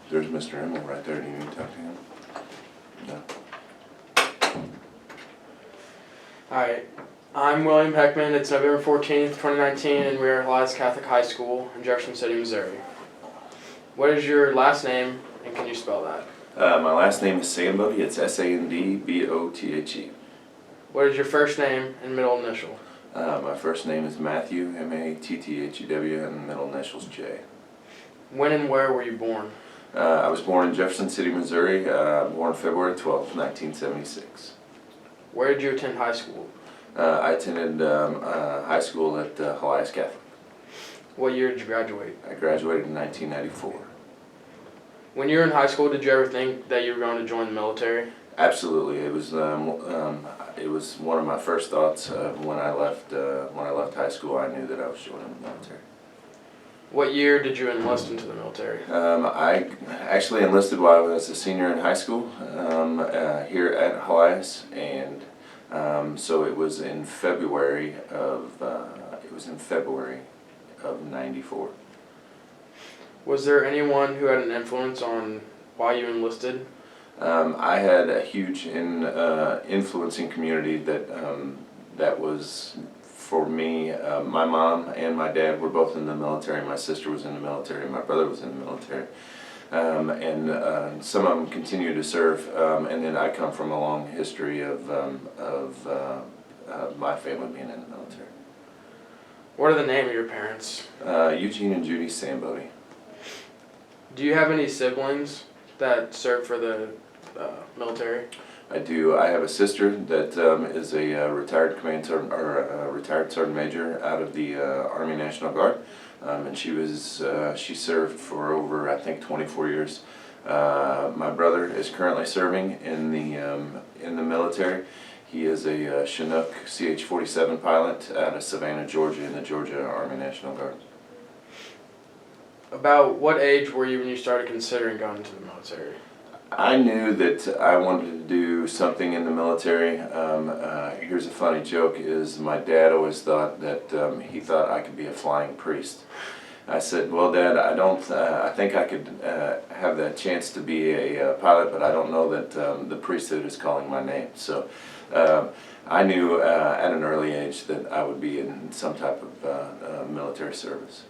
There's Mr. Emmel right there. Do you need to talk to him? No. Alright, I'm William Heckman. It's November 14th, 2019, and we are at Elias Catholic High School in Jefferson City, Missouri. What is your last name, and can you spell that? My last name is Sandbothe. It's Sandbothe. What is your first name and middle initial? My first name is Matthew, Mattthew, and middle initials J. When and where were you born? I was born in Jefferson City, Missouri, born February 12th, 1976. Where did you attend high school? I attended high school at Elias Catholic. What year did you graduate? I graduated in 1994. When you were in high school, did you ever think that you were going to join the military? Absolutely, it was one of my first thoughts when I left high school. I knew that I was joining the military. What year did you enlist into the military? I actually enlisted while I was a senior in high school here at Elias, and so it was in February of '94. Was there anyone who had an influence on why you enlisted? I had a huge influencing community that was for me. My mom and my dad were both in the military. My sister was in the military. My brother was in the military. And some of them continue to serve. And then I come from a long history of my family being in the military. What are the name of your parents? Eugene and Judy Sandbothe. Do you have any siblings that serve for the military? I do. I have a sister that is a retired command sergeant, or a retired sergeant major out of the Army National Guard, and she served for over, I think, 24 years. My brother is currently serving in the military. He is a Chinook CH-47 pilot out of Savannah, Georgia, in the Georgia Army National Guard. About what age were you when you started considering going into the military? I knew that I wanted to do something in the military. Here's a funny joke: is my dad always thought that he thought I could be a flying priest. I said, "Well, Dad, I don't. I think I could have that chance to be a pilot, but I don't know that the priesthood is calling my name." So I knew at an early age that I would be in some type of military service.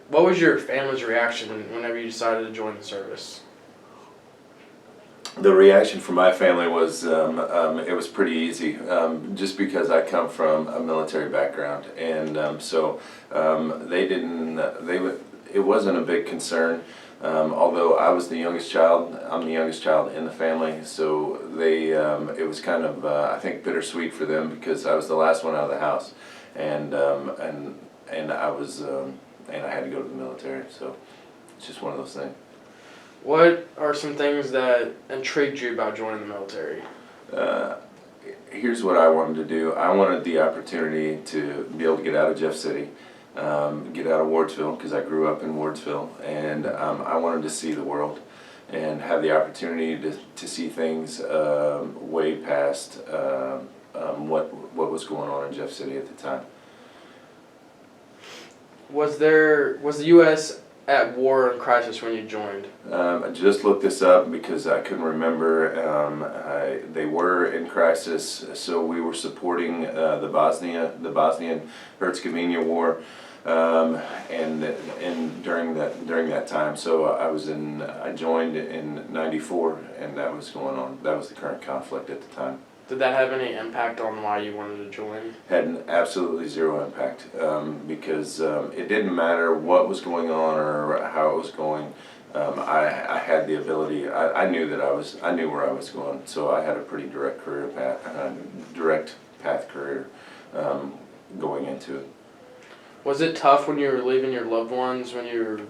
What was your family's reaction whenever you decided to join the service? The reaction from my family was it was pretty easy, just because I come from a military background, and so it wasn't a big concern. Although I was the youngest child, I'm the youngest child in the family, so it was kind of I think bittersweet for them because I was the last one out of the house, and I had to go to the military, so it's just one of those things. What are some things that intrigued you about joining the military? Here's what I wanted to do. I wanted the opportunity to be able to get out of Jeff City, get out of Wardsville, because I grew up in Wardsville, and I wanted to see the world and have the opportunity to see things way past what was going on in Jeff City at the time. Was the U.S. at war and crisis when you joined? I just looked this up because I couldn't remember. They were in crisis, so we were supporting the Bosnian-Herzegovina war, and during that time. So I joined in '94, and that was going on. That was the current conflict at the time. Did that have any impact on why you wanted to join? Had absolutely zero impact, because it didn't matter what was going on or how it was going. I had the ability. I knew where I was going, so I had a pretty direct path career going into it. Was it tough when you were leaving your loved ones when you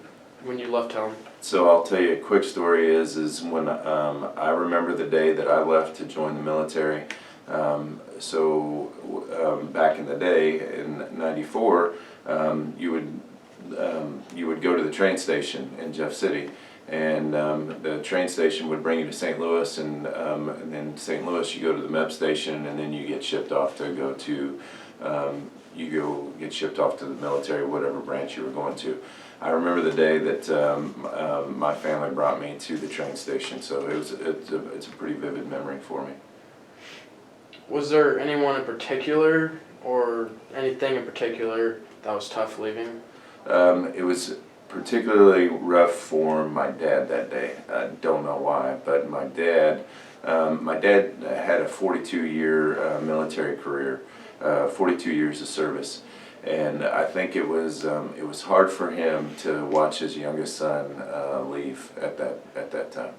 left home? So I'll tell you a quick story is when I remember the day that I left to join the military. Back in the day in '94, you would go to the train station in Jeff City, and the train station would bring you to St. Louis, and then St. Louis you go to the MEP station, and then you get shipped off to go to get shipped off to the military, whatever branch you were going to. I remember the day that my family brought me to the train station, so it's a pretty vivid memory for me. Was there anyone in particular or anything in particular that was tough leaving? It was particularly rough for my dad that day. I don't know why, but my dad had a 42-year military career, 42 years of service, and I think it was hard for him to watch his youngest son leave at that time.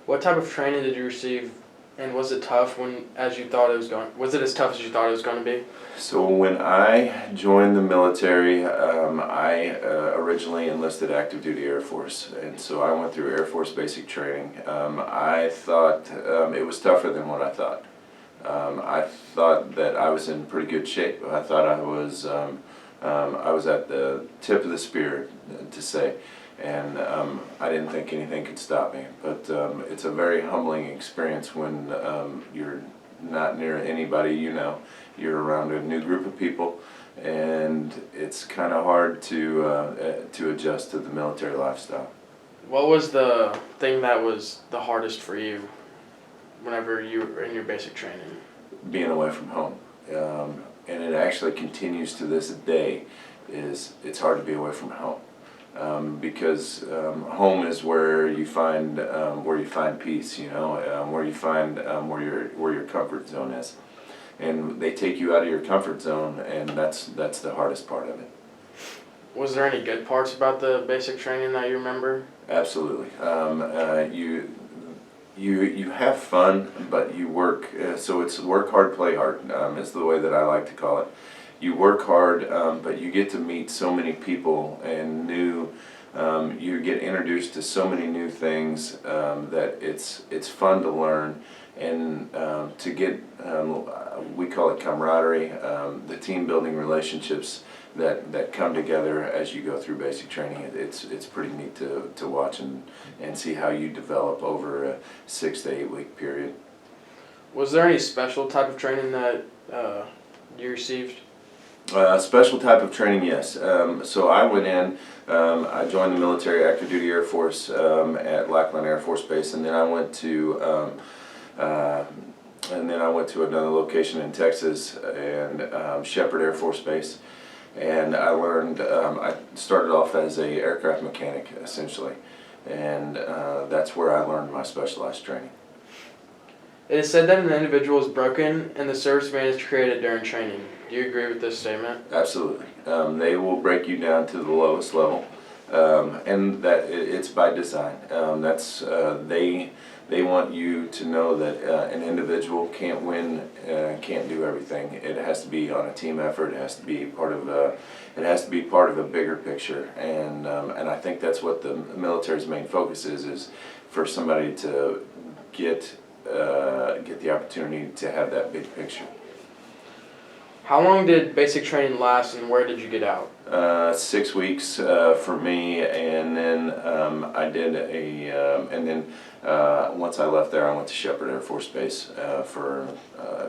What type of training did you receive, and was it tough as you thought it was going? Was it as tough as you thought it was going to be? So when I joined the military, I originally enlisted active duty Air Force, and so I went through Air Force basic training. I thought it was tougher than what I thought. I thought that I was in pretty good shape. I thought I was at the tip of the spear, to say, and I didn't think anything could stop me. But it's a very humbling experience when you're not near anybody you know. You're around a new group of people, and it's kind of hard to adjust to the military lifestyle. What was the thing that was the hardest for you whenever you were in your basic training? Being away from home, and it actually continues to this day. It's hard to be away from home because home is where you find peace. You know, where you find where your comfort zone is. And they take you out of your comfort zone, and that's the hardest part of it. Was there any good parts about the basic training that you remember? Absolutely. You have fun, but you work. So it's work hard, play hard. Is the way that I like to call it. You work hard, but you get to meet so many people and you get introduced to so many new things that it's fun to learn. And to get, we call it camaraderie, the team building relationships that come together as you go through basic training. It's pretty neat to watch and see how you develop over a 6 to 8 week period. Was there any special type of training that you received? Special type of training, yes. So I went in, I joined the military active duty Air Force at Lackland Air Force Base, and then I went to another location in Texas and Shepherd Air Force Base, and I learned. I started off as a aircraft mechanic essentially, and that's where I learned my specialized training. It is said that an individual is broken and the serviceman is created during training. Do you agree with this statement? Absolutely. They will break you down to the lowest level, and that it's by design. They want you to know that an individual can't win, can't do everything. It has to be on a team effort. It has to be part of a bigger picture, and I think that's what the military's main focus is for somebody to get the opportunity to have that big picture. How long did basic training last, and where did you get out? 6 weeks for me, and then once I left there, I went to Shepherd Air Force Base for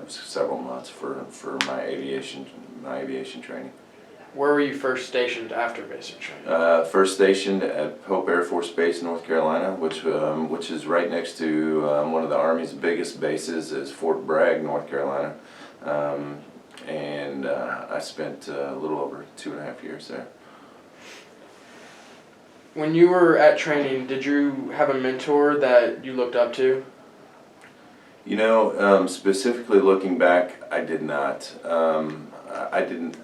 several months for my aviation training. Where were you first stationed after basic training? First stationed at Pope Air Force Base, North Carolina, which is right next to one of the Army's biggest bases, is Fort Bragg, North Carolina. And I spent a little over 2.5 years there. When you were at training, did you have a mentor that you looked up to? You know, specifically looking back, I did not. I didn't.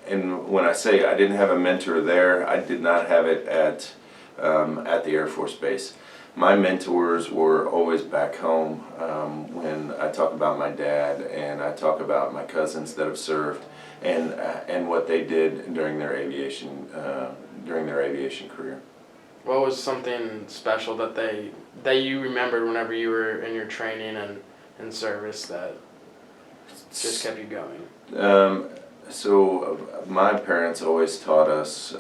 And when I say I didn't have a mentor there, I did not have it at the Air Force Base. My mentors were always back home. When I talk about my dad and I talk about my cousins that have served and what they did during their aviation career. What was something special that you remembered whenever you were in your training and in service that just kept you going? So my parents always taught us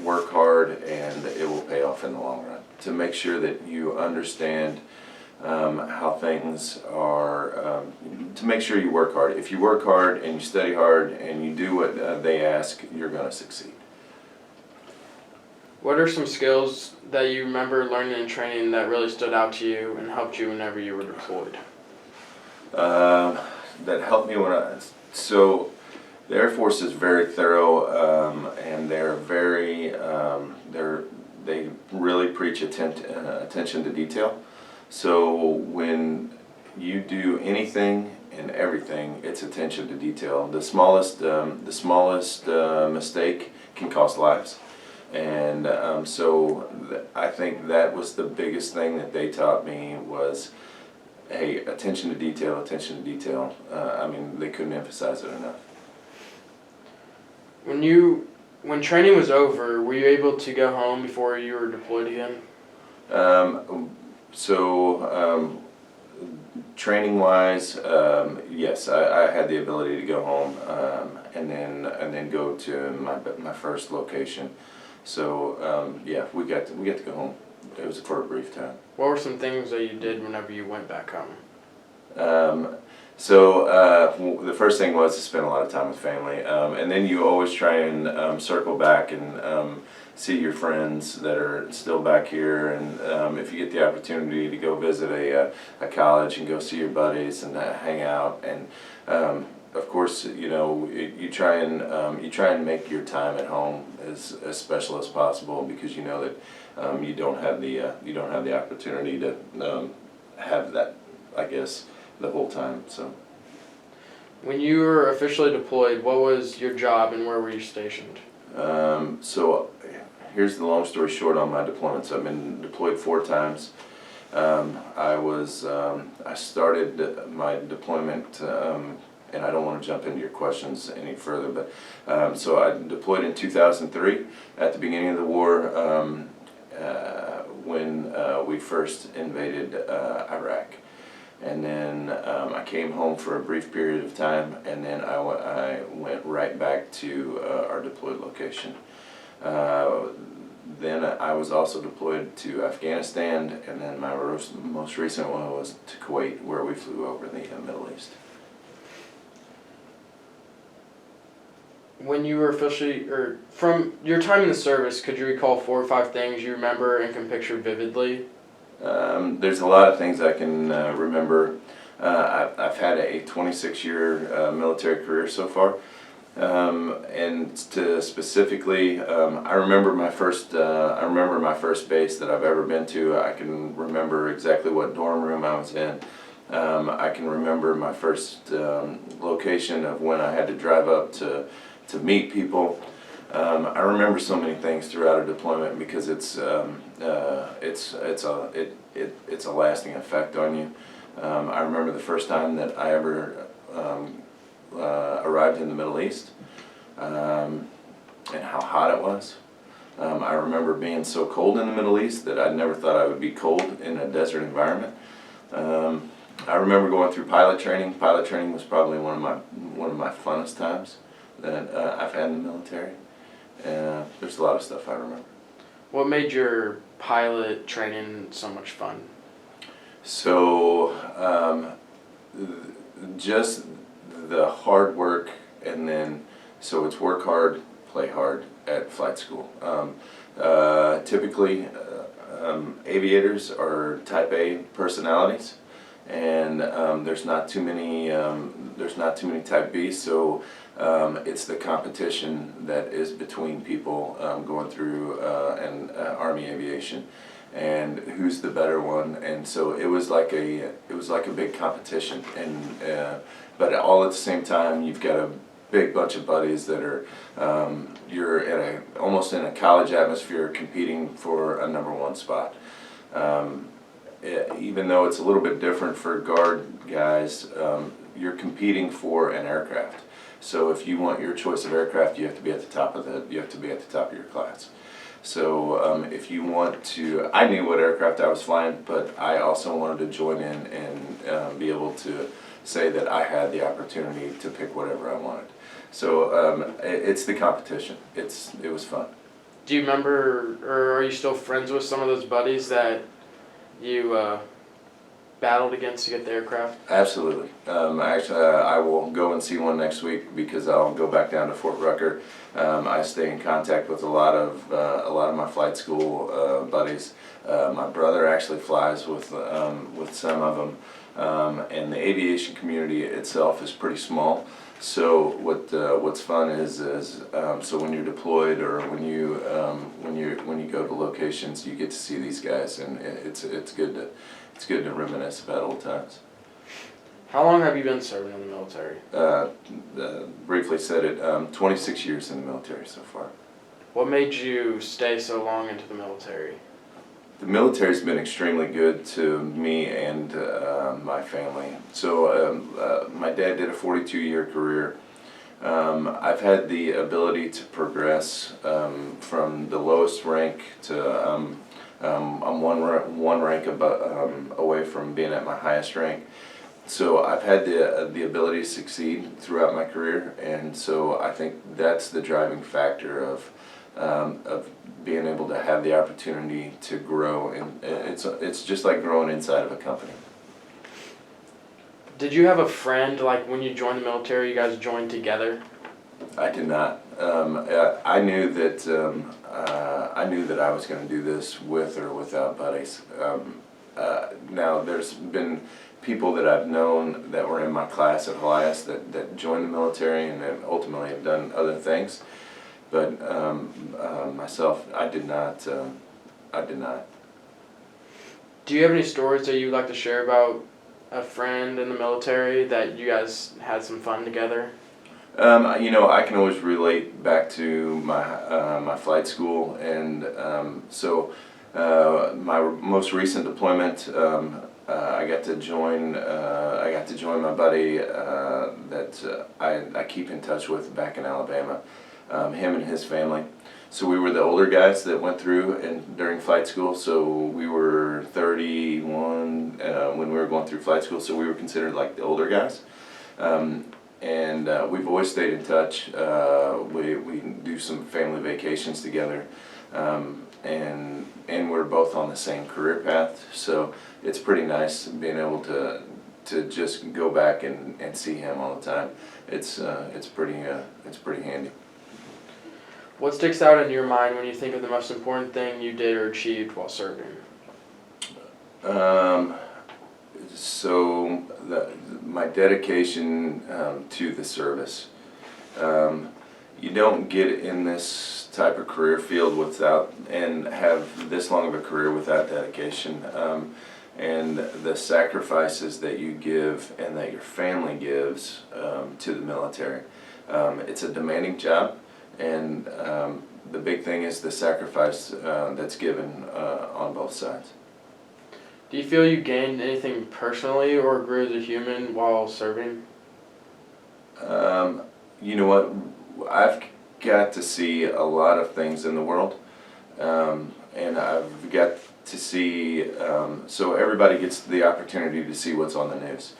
work hard and it will pay off in the long run. To make sure that you understand how things are, to make sure you work hard. If you work hard and you study hard and you do what they ask, you're going to succeed. What are some skills that you remember learning in training that really stood out to you and helped you whenever you were deployed? That helped me so the Air Force is very thorough, and they're very, they really preach attention to detail. So when you do anything and everything, it's attention to detail. The smallest mistake can cost lives. And I think that was the biggest thing that they taught me was, hey, attention to detail, attention to detail. I mean, they couldn't emphasize it enough. When training was over, were you able to go home before you were deployed again? Training wise, yes, I had the ability to go home, and then go to my first location. So yeah, we got to go home. It was for a brief time. What were some things that you did whenever you went back home? The first thing was to spend a lot of time with family, and then you always try and circle back and see your friends that are still back here, and if you get the opportunity to go visit a college and go see your buddies and hang out, and of course, you know, you try and make your time at home as special as possible, because you know that you don't have the opportunity to have that, I guess, the whole time. So when you were officially deployed, what was your job and where were you stationed? So here's the long story short on my deployments. I've been deployed 4 times. I started my deployment, and I don't want to jump into your questions any further, but so I deployed in 2003 at the beginning of the war, when we first invaded Iraq. And then I came home for a brief period of time, and then I went right back to our deployed location. Then I was also deployed to Afghanistan, and then my most recent one was to Kuwait, where we flew over the Middle East. When you were officially, or from your time in the service, could you recall 4 or 5 things you remember and can picture vividly? There's a lot of things I can remember. I've had a 26-year military career so far, and to specifically, I remember my first base that I've ever been to. I can remember exactly what dorm room I was in. I can remember my first location of when I had to drive up to meet people. I remember so many things throughout a deployment, because it's a lasting effect on you. I remember the first time that I ever arrived in the Middle East, and how hot it was. I remember being so cold in the Middle East that I never thought I would be cold in a desert environment. I remember going through pilot training. Pilot training was probably one of my funnest times that I've had in the military. There's a lot of stuff I remember. What made your pilot training so much fun? So just the hard work, and then so it's work hard, play hard at flight school. Typically, aviators are Type A personalities, and there's not too many Type B. So it's the competition that is between people going through Army aviation, and who's the better one. And so it was like a big competition, and but all at the same time, you've got a big bunch of buddies that are you're almost in a college atmosphere competing for a #1 spot. Even though it's a little bit different for guard guys, you're competing for an aircraft. So if you want your choice of aircraft, you have to be at the top of your class. So if you want to, I knew what aircraft I was flying, but I also wanted to join in and be able to say that I had the opportunity to pick whatever I wanted. So it's the competition. It was fun. Do you remember, or are you still friends with some of those buddies that you battled against to get the aircraft? Absolutely. Actually, I will go and see one next week because I'll go back down to Fort Rucker. I stay in contact with a lot of my flight school buddies. My brother actually flies with some of them, and the aviation community itself is pretty small. So what's fun is so when you're deployed or when you go to locations, you get to see these guys, and it's good to reminisce about old times. How long have you been serving in the military? Briefly said it, 26 years in the military so far. What made you stay so long into the military? The military's been extremely good to me and my family. So my dad did a 42-year career. I've had the ability to progress from the lowest rank to I'm one rank away from being at my highest rank. So I've had the ability to succeed throughout my career, and so I think that's the driving factor of being able to have the opportunity to grow, and it's just like growing inside of a company. Did you have a friend, like when you joined the military, you guys joined together? I did not. I knew that I was going to do this with or without buddies. Now there's been people that I've known that were in my class at Helias that joined the military and then ultimately have done other things. But myself, I did not. Do you have any stories that you'd like to share about a friend in the military that you guys had some fun together? I can always relate back to my flight school, and my most recent deployment, I got to join my buddy that I keep in touch with back in Alabama. Him and his family. So we were the older guys that went through and during flight school. So we were 31 when we were going through flight school. So we were considered like the older guys. And we've always stayed in touch. We do some family vacations together, and we're both on the same career path. So it's pretty nice being able to just go back and see him all the time. It's pretty handy. What sticks out in your mind when you think of the most important thing you did or achieved while serving? So my dedication to the service. You don't get in this type of career field without, and have this long of a career without dedication. And the sacrifices that you give and that your family gives to the military. It's a demanding job, and the big thing is the sacrifice that's given on both sides. Do you feel you gained anything personally or grew as a human while serving? You know what? I've got to see a lot of things in the world, and I've got to see, so everybody gets the opportunity to see what's on the news.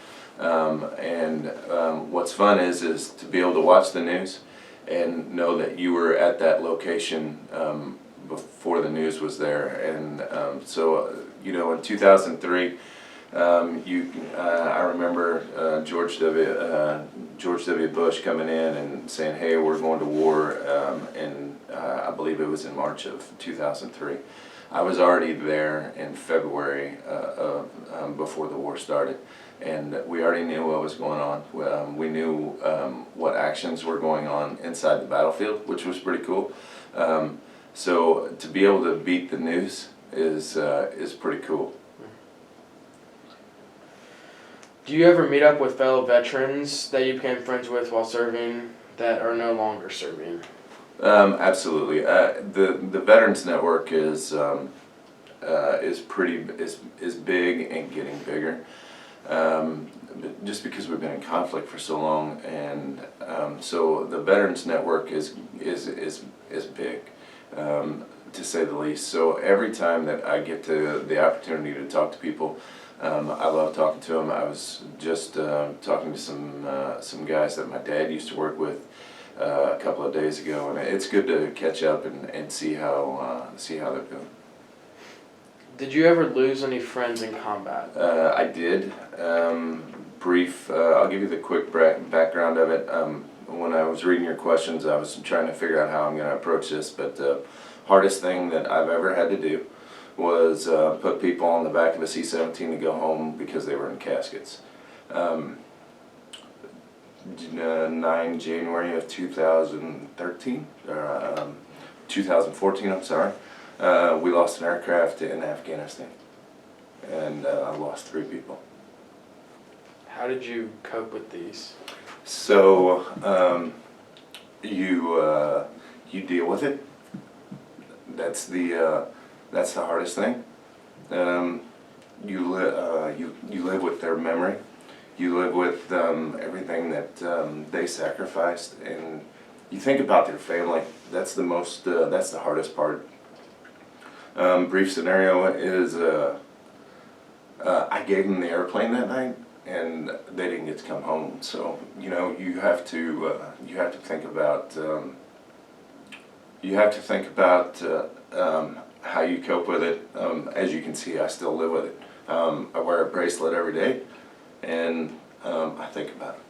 What's fun is to be able to watch the news and know that you were at that location before the news was there. And in 2003, I remember George W. Bush coming in and saying, "Hey, we're going to war," and I believe it was in March of 2003. I was already there in February before the war started, and we already knew what was going on. We knew what actions were going on inside the battlefield, which was pretty cool. So to be able to beat the news is pretty cool. Do you ever meet up with fellow veterans that you became friends with while serving that are no longer serving? Absolutely. The Veterans Network is big and getting bigger. Just because we've been in conflict for so long, and so the Veterans Network is big, to say the least. So every time that I get the opportunity to talk to people, I love talking to them. I was just talking to some guys that my dad used to work with a couple of days ago, and it's good to catch up and see how they're doing. Did you ever lose any friends in combat? I did. Brief, I'll give you the quick background of it. When I was reading your questions, I was trying to figure out how I'm going to approach this, but the hardest thing that I've ever had to do was put people on the back of a C-17 to go home because they were in caskets. 9 January of 2013, 2014, I'm sorry, we lost an aircraft in Afghanistan, and I lost 3 people. How did you cope with these? So you deal with it. That's the hardest thing. You live with their memory. You live with everything that they sacrificed, and you think about their family. That's the most. That's the hardest part. Brief scenario is I gave them the airplane that night, and they didn't get to come home. So you know you have to think about how you cope with it. As you can see, I still live with it. I wear a bracelet every day, and I think about it.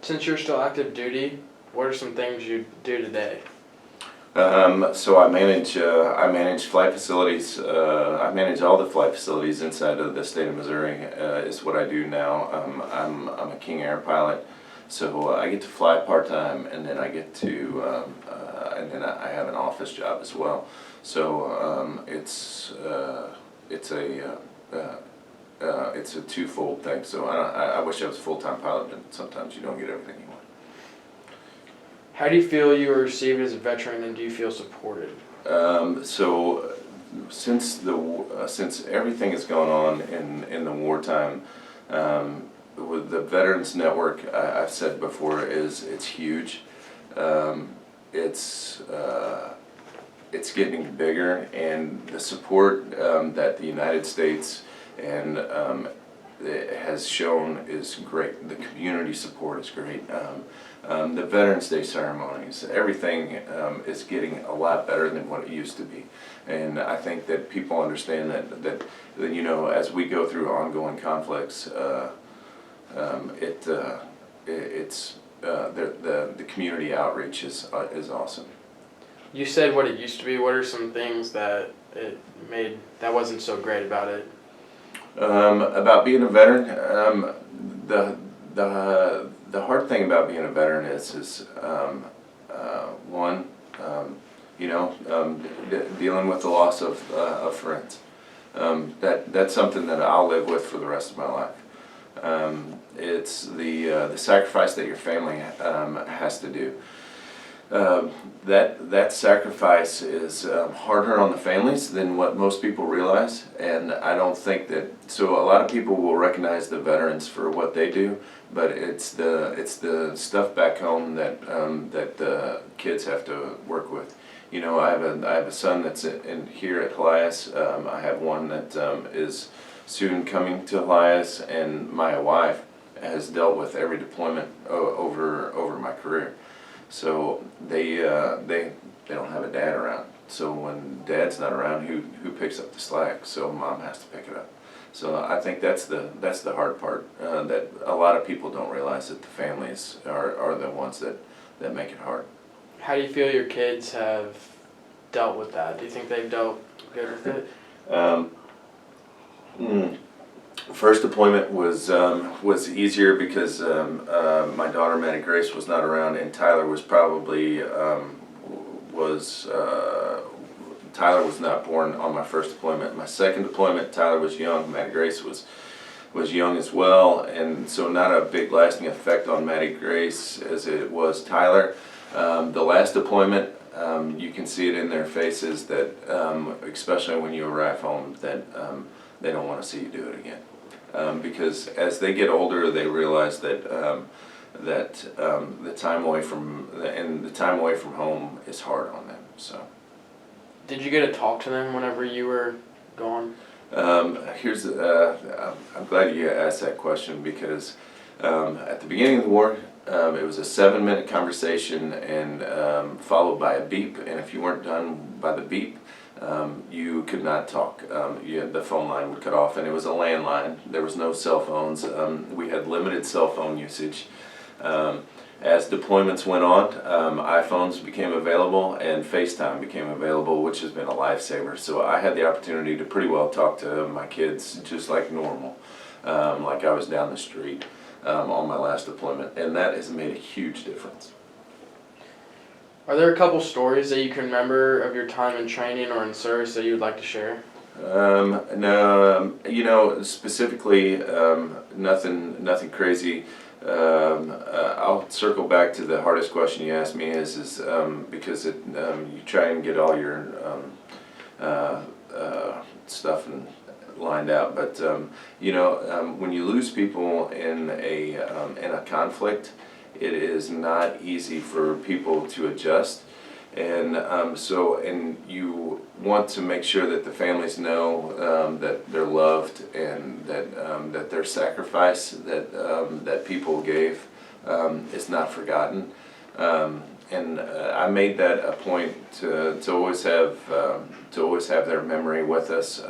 Since you're still active duty, what are some things you do today? So I manage flight facilities. I manage all the flight facilities inside of the state of Missouri. Is what I do now. I'm a King Air pilot, so I get to fly part time, and then I get to I have an office job as well. So it's a twofold thing. So I wish I was a full-time pilot, but sometimes you don't get everything you want. How do you feel you were received as a veteran, and do you feel supported? So since everything is going on in the wartime, with the Veterans Network, I've said before, it's huge. It's getting bigger, and the support that the United States and it has shown is great. The community support is great. The Veterans Day ceremonies, everything is getting a lot better than what it used to be, and I think that people understand that you know, as we go through ongoing conflicts, the community outreach is awesome. You said what it used to be. What are some things that it made that wasn't so great about it? About being a veteran, the hard thing about being a veteran is one, dealing with the loss of friends. That's something that I'll live with for the rest of my life. It's the sacrifice that your family has to do. That sacrifice is harder on the families than what most people realize, and I don't think that. So a lot of people will recognize the veterans for what they do, but it's the stuff back home that the kids have to work with. You know, I have a son that's in here at Elias. I have one that is soon coming to Elias, and my wife has dealt with every deployment over my career. So they don't have a dad around. So when dad's not around, who picks up the slack? So mom has to pick it up. So I think that's the hard part, that a lot of people don't realize, that the families are the ones that make it hard. How do you feel your kids have dealt with that? Do you think they've dealt good with it? First deployment was easier because my daughter Maddie Grace was not around, and Tyler was probably Tyler was not born on my first deployment. My second deployment, Tyler was young. Maddie Grace was young as well, and so not a big lasting effect on Maddie Grace as it was Tyler. The last deployment, you can see it in their faces that, especially when you arrive home, that they don't want to see you do it again. Because as they get older, they realize that the time away from home is hard on them. So, did you get to talk to them whenever you were gone? I'm glad you asked that question, because at the beginning of the war, it was a 7-minute conversation and followed by a beep, and if you weren't done by the beep, you could not talk. The phone line would cut off, and it was a landline. There was no cell phones. We had limited cell phone usage. As deployments went on, iPhones became available and FaceTime became available, which has been a lifesaver. So I had the opportunity to pretty well talk to my kids just like normal, like I was down the street on my last deployment, and that has made a huge difference. Are there a couple stories that you can remember of your time in training or in service that you would like to share? No, specifically, nothing crazy. I'll circle back to the hardest question you asked me is because you try and get all your stuff lined out, but when you lose people in a conflict, it is not easy for people to adjust, and and you want to make sure that the families know that they're loved and that their sacrifice that people gave is not forgotten. I made that a point to always have their memory with us.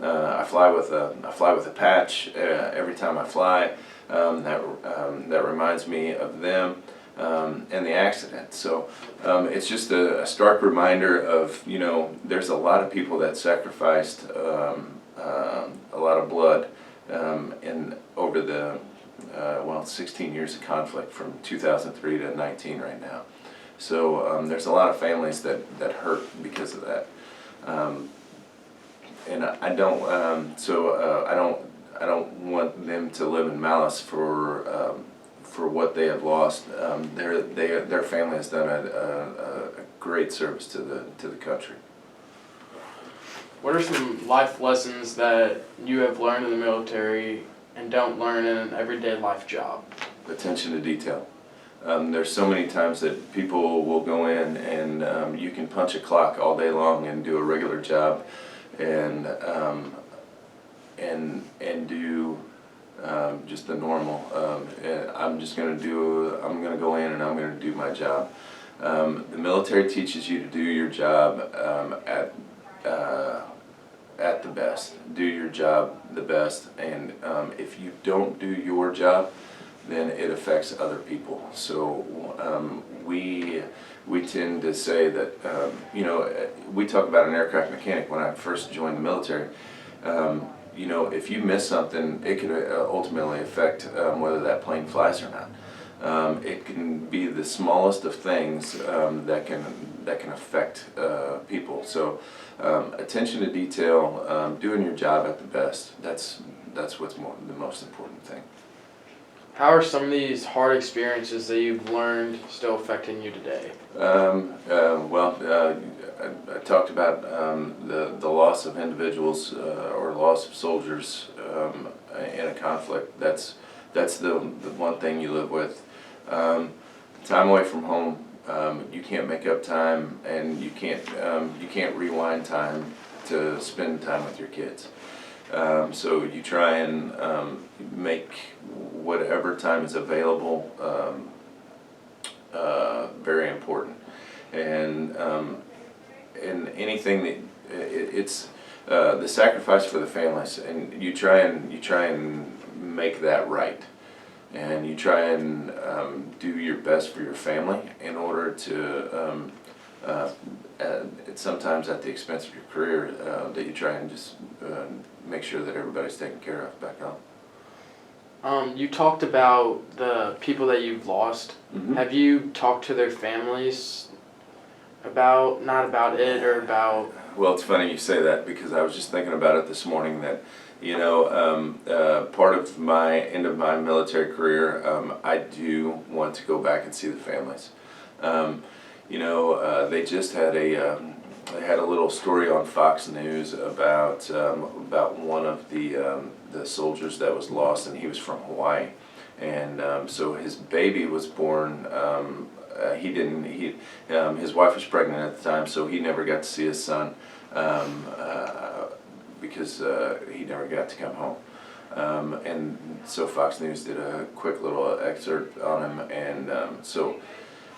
I fly with a patch every time I fly. That reminds me of them and the accident. So it's just a stark reminder of, there's a lot of people that sacrificed a lot of blood over the 16 years of conflict from 2003 to 19 right now. So there's a lot of families that hurt because of that. And I don't want them to live in malice for what they have lost. Their family has done a great service to the country. What are some life lessons that you have learned in the military and don't learn in an everyday life job? Attention to detail. There's so many times that people will go in and you can punch a clock all day long and do a regular job and do just the normal. I'm going to go in and I'm going to do my job. The military teaches you to do your job at the best. Do your job the best, and if you don't do your job, then it affects other people. So we tend to say that we talk about an aircraft mechanic. When I first joined the military, if you miss something, it could ultimately affect whether that plane flies or not. It can be the smallest of things that can affect people. So attention to detail, doing your job at the best. That's what's the most important thing. How are some of these hard experiences that you've learned still affecting you today? I talked about the loss of individuals or loss of soldiers in a conflict. That's the one thing you live with. Time away from home, you can't make up time, and you can't rewind time to spend time with your kids. So you try and make whatever time is available very important, and anything that it's the sacrifice for the families, and you try and make that right, and you try and do your best for your family in order to it's sometimes at the expense of your career that you try and just make sure that everybody's taken care of back home. You talked about the people that you've lost. Mm-hmm. Have you talked to their families not about it or about... Well, it's funny you say that, because I was just thinking about it this morning that, part of my end of my military career, I do want to go back and see the families. They just had they had a little story on Fox News about one of the soldiers that was lost, and he was from Hawaii, and so his baby was born. His wife was pregnant at the time, so he never got to see his son because he never got to come home. And so Fox News did a quick little excerpt on him, and so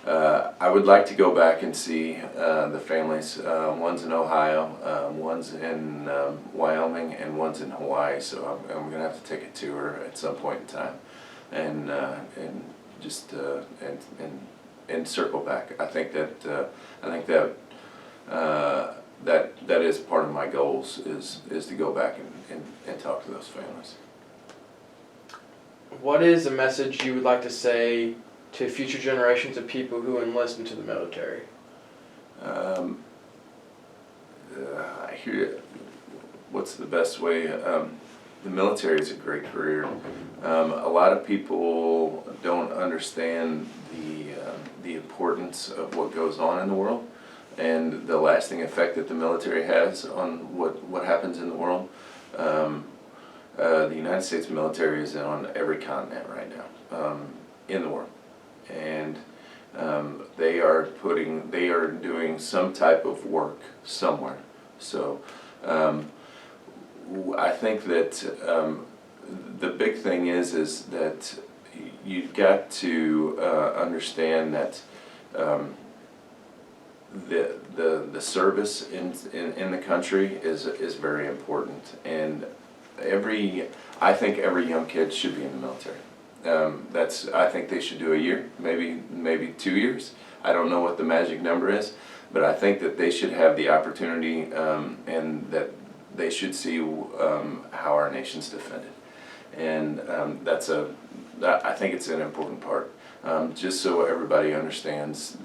I would like to go back and see the families. One's in Ohio, one's in Wyoming, and one's in Hawaii. So I'm going to have to take a tour at some point in time, and just and circle back. I think that that is part of my goals is to go back and talk to those families. What is a message you would like to say to future generations of people who enlist into the military? I hear. What's the best way? The military is a great career. A lot of people don't understand the importance of what goes on in the world and the lasting effect that the military has on what happens in the world. The United States military is on every continent right now in the world, and they are doing some type of work somewhere. So I think that the big thing is that you've got to understand that the service in the country is very important, and I think every young kid should be in the military. I think they should do a year, maybe 2 years. I don't know what the magic number is, but I think that they should have the opportunity, and that they should see how our nation's defended, and I think it's an important part, just so everybody understands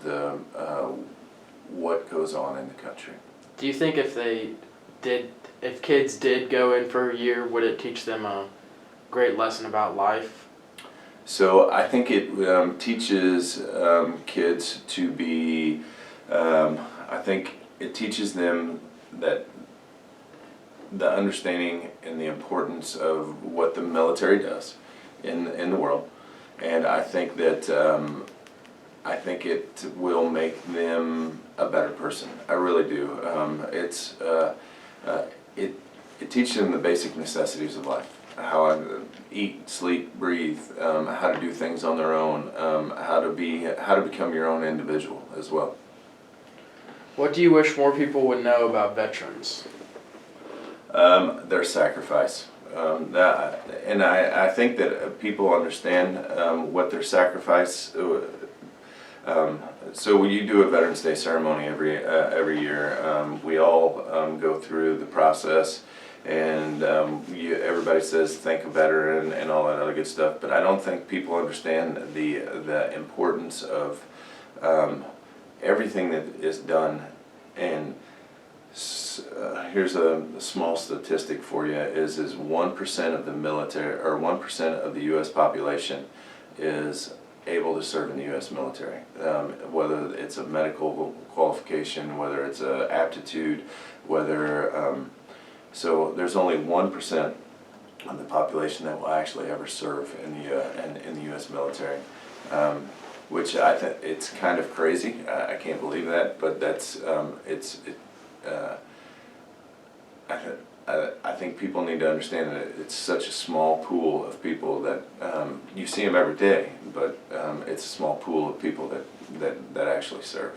what goes on in the country. Do you think if kids did go in for a year, would it teach them a great lesson about life? So I think it teaches kids to be, I think it teaches them that the understanding and the importance of what the military does in the world, and I think that it will make them a better person. I really do. It teaches them the basic necessities of life: how to eat, sleep, breathe, how to do things on their own, how to become your own individual as well. What do you wish more people would know about veterans? Their sacrifice. And I think that people understand what their sacrifice. So when you do a Veterans Day ceremony every year, we all go through the process, and everybody says thank a veteran and all that other good stuff. But I don't think people understand the importance of everything that is done. And here's a small statistic for you: is 1% of the military, or 1% of the U.S. population, is able to serve in the U.S. military, whether it's a medical qualification, whether it's a aptitude, so there's only 1% of the population that will actually ever serve in the U.S. military, which I think it's kind of crazy. I can't believe that, but that's I think people need to understand that it's such a small pool of people that you see them every day, but it's a small pool of people that actually serve.